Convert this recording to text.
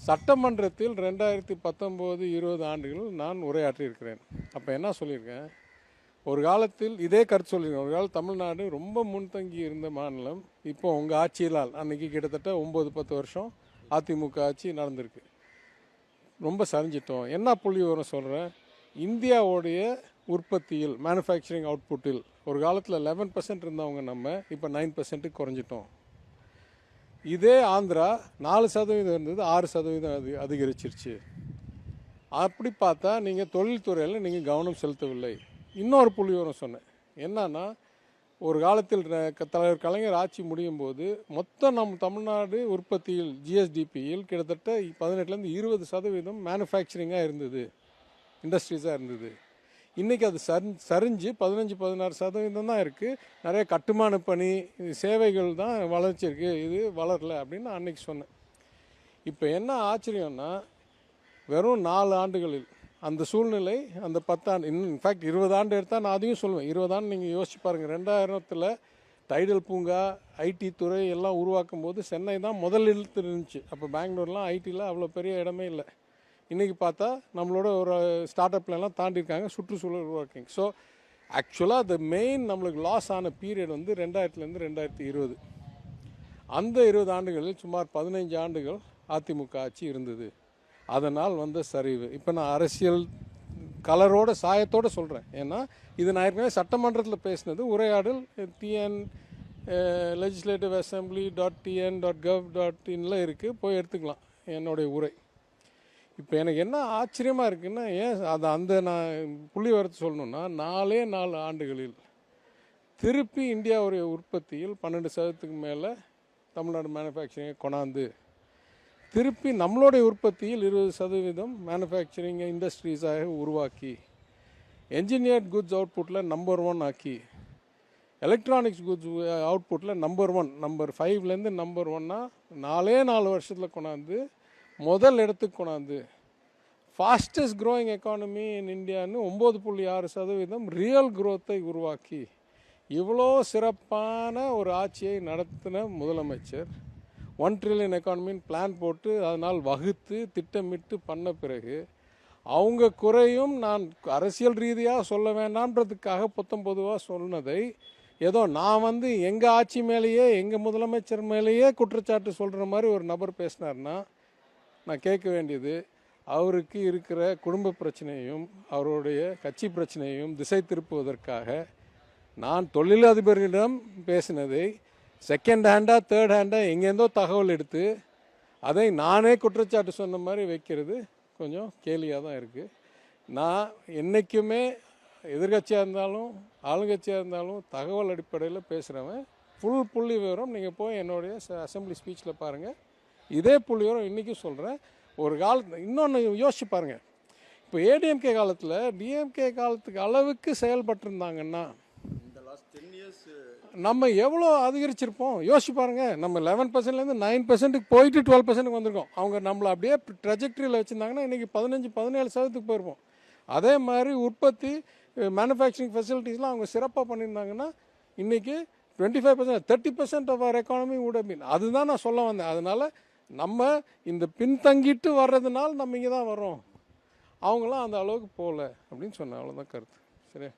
சட்டமன்றத்தில் 2019-20 ஆண்டுகள் நான் உரையாற்றியிருக்கிறேன். அப்போ என்ன சொல்லியிருக்கேன், ஒரு காலத்தில் இதே கருத்து சொல்லியிருக்கேன். ஒரு காலம் தமிழ்நாடு ரொம்ப முன்தங்கி இருந்த மாநிலம். இப்போ உங்கள் ஆட்சியிலால் அன்றைக்கி கிட்டத்தட்ட 9-10 வருஷம் அதிமுக ஆட்சி நடந்திருக்கு. ரொம்ப சரிஞ்சிட்டோம். என்ன புள்ளி விவரம் சொல்கிறேன், இந்தியாவுடைய உற்பத்தியில் மேனுஃபேக்சரிங் அவுட்புட்டில் ஒரு காலத்தில் 11% இருந்தவங்க நம்ம இப்போ 9% குறைஞ்சிட்டோம். இதே ஆந்திரா 4% இருந்தது 6% அதிகரிச்சிருச்சு. அப்படி பார்த்தா நீங்கள் தொழில்துறையில் நீங்கள் கவனம் செலுத்தவில்லை. இன்னொரு புள்ளி விவரம் சொன்னேன். என்னன்னா, ஒரு காலத்தில் தலைவர் கலைஞர் ஆட்சி முடியும் போது மொத்தம் நம் தமிழ்நாடு உற்பத்தியில் ஜிஎஸ்டிபியில் கிட்டத்தட்ட 18-20% மேனுஃபேக்சரிங்காக இருந்தது, இண்டஸ்ட்ரீஸாக இருந்தது. இன்றைக்கி அது சரிஞ்சு 15-16% தான் இருக்குது. நிறைய கட்டுமான பணி, சேவைகள் தான் வளர்ச்சி இருக்குது, இது வளரல அப்படின்னு அன்றைக்கி சொன்னேன். இப்போ என்ன ஆச்சரியம்னா, வெறும் 4 ஆண்டுகளில் அந்த சூழ்நிலை அந்த 10 ஆண்டு, இன்ஃபேக்ட் 20 ஆண்டு எடுத்தால் நான் அதையும் சொல்லுவேன். 20 ஆண்டு நீங்கள் யோசிச்சு பாருங்கள். 2000 டைடல் பூங்கா, ஐடி துறை எல்லாம் உருவாக்கும் போது சென்னை தான் முதல் இடத்துல இருந்துச்சு. அப்போ பெங்களூர்லாம் ஐடியில் அவ்வளோ பெரிய இடமே இல்லை. இன்றைக்கி பார்த்தா நம்மளோட ஒரு ஸ்டார்ட் அப்லாம் தாண்டியிருக்காங்க, சுற்றுச்சூழல் உருவாக்கிங்க. ஸோ ஆக்சுவலாக த மெயின் நம்மளுக்கு லாஸ் ஆன பீரியட் வந்து 2000-2020. அந்த 20 ஆண்டுகளில் சுமார் 15 ஆண்டுகள் அதிமுக ஆட்சி இருந்தது. அதனால் வந்த சரிவு. இப்போ நான் அரசியல் கலரோட சாயத்தோடு சொல்கிறேன். ஏன்னா இது நான் ஏற்கனவே சட்டமன்றத்தில் பேசினது, உரையாடல் TN legislative assembly.tn.gov.inல இருக்குது, போய் எடுத்துக்கலாம் என்னுடைய உரை. இப்போ எனக்கு என்ன ஆச்சரியமாக இருக்குன்னா, ஏன் அந்த நான் புள்ளி வரத்து சொல்லணுன்னா, 4 ஆண்டுகளில் திருப்பி இந்தியாவுடைய உற்பத்தியில் 12% மேலே தமிழ்நாடு மேனுஃபேக்சரிங்கை கொண்டாந்து, திருப்பி நம்மளுடைய உற்பத்தியில் 20% மேனுஃபேக்சரிங் இண்டஸ்ட்ரீஸாக உருவாக்கி, என்ஜினியர்ட் குட்ஸ் அவுட்புட்டில் நம்பர் 1 ஆக்கி, எலக்ட்ரானிக்ஸ் குட்ஸ் அவுட்புட்டில் நம்பர் 1, நம்பர் 5லேருந்து நம்பர் 1ஆக 4 வருஷத்தில் கொண்டாந்து முதல் இடத்துக்கு கொண்டாந்து, ஃபாஸ்டஸ்ட் க்ரோயிங் எக்கானமி இன் இந்தியான்னு 9.6% ரியல் குரோத்தை உருவாக்கி, இவ்வளோ சிறப்பான ஒரு ஆட்சியை நடத்தின முதலமைச்சர் 1 ட்ரில்லியன் எக்கானமின்னு பிளான் போட்டு அதனால் வகுத்து திட்டமிட்டு பண்ண பிறகு, அவங்க குறையும் நான் அரசியல் ரீதியாக சொல்ல வேண்டாம்ன்றதுக்காக பொதுவாக சொன்னதை ஏதோ நான் வந்து எங்கள் ஆட்சி மேலேயே எங்கள் முதலமைச்சர் மேலேயே குற்றச்சாட்டு சொல்கிற மாதிரி ஒரு நபர் பேசினார்னா, நான் கேட்க வேண்டியது, அவருக்கு இருக்கிற குடும்ப பிரச்சனையும் அவருடைய கட்சி பிரச்சனையும் திசை திருப்புவதற்காக நான் தொழிலதிபர்களிடம் பேசினதை செகண்ட் ஹேண்டாக தேர்ட் ஹேண்டாக எங்கேருந்தோ தகவல் எடுத்து அதை நானே குற்றச்சாட்டு சொன்ன மாதிரி வைக்கிறது கொஞ்சம் கேலியாக தான் இருக்குது. நான் என்றைக்குமே எதிர்கட்சியாக இருந்தாலும் ஆளுங்கட்சியாக இருந்தாலும் தகவல் அடிப்படையில் பேசுகிறவன். ஃபுல் புள்ளி விவரம் நீங்கள் போய் என்னுடைய அசம்பிளி ஸ்பீச்சில் பாருங்கள். இதே புள்ளி விவரம் இன்றைக்கும் சொல்கிறேன். ஒரு காலத்தில் இன்னொன்று யோசிச்சு பாருங்கள். இப்போ ஏடிஎம்கே காலத்தில் டிஎம்கே காலத்துக்கு அளவுக்கு செயல்பட்டிருந்தாங்கன்னா நம்ம எவ்வளோ அதிகரிச்சிருப்போம் யோசிச்சு பாருங்கள். நம்ம 11%லேருந்து 9%க்கு போயிட்டு 12%க்கு வந்திருக்கோம். அவங்க நம்மளை அப்படியே ட்ரெஜெக்டரியில் வச்சுருந்தாங்கன்னா இன்றைக்கி 15-17% போயிருப்போம். அதே மாதிரி உற்பத்தி மேனுஃபேக்சரிங் ஃபெசிலிட்டிஸ்லாம் அவங்க சிறப்பாக பண்ணியிருந்தாங்கன்னா இன்றைக்கி 25%, 30% ஆஃப் அவர் எக்கானமி would have been. அதுதான் நான் சொல்ல வந்தேன். அதனால் நம்ம இந்த பின்தங்கிட்டு வர்றதுனால நம்ம இங்கே தான் வரோம், அவங்களாம் அந்த அளவுக்கு போகல அப்படின்னு சொன்னேன். அவ்வளோதான் கருத்து. சரி.